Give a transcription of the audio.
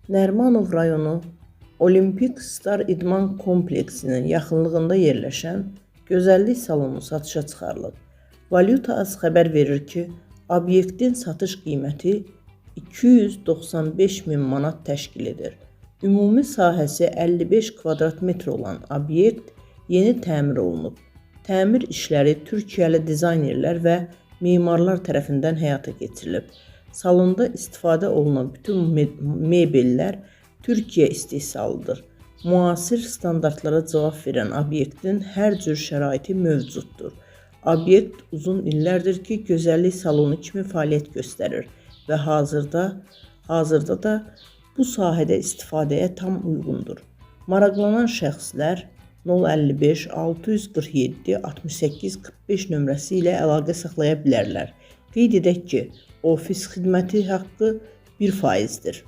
Nərimanov rayonu Olimpik Star İdman Kompleksinin yaxınlığında yerləşən gözəllik salonu satışa çıxarılıb. Valyuta az xəbər verir ki, obyektin satış qiyməti 295 min manat təşkil edir. Ümumi sahəsi 55 kvadrat metr olan obyekt yeni təmir olunub. Təmir işləri Türkiyəli dizaynerlər və memarlar tərəfindən həyata keçirilib. Salonda istifadə olunan bütün mebellər Türkiyə istehsalıdır. Müasir standartlara cavab verən obyektin hər cür şəraiti mövcuddur. Obyekt uzun illərdir ki, gözəllik salonu kimi fəaliyyət göstərir və hazırda da bu sahədə istifadəyə tam uyğundur. Maraqlanan şəxslər 055 647 68 45 nömrəsi ilə əlaqə saxlaya bilərlər. Qeyd edək ki, ofis xidməti haqqı 1%dir.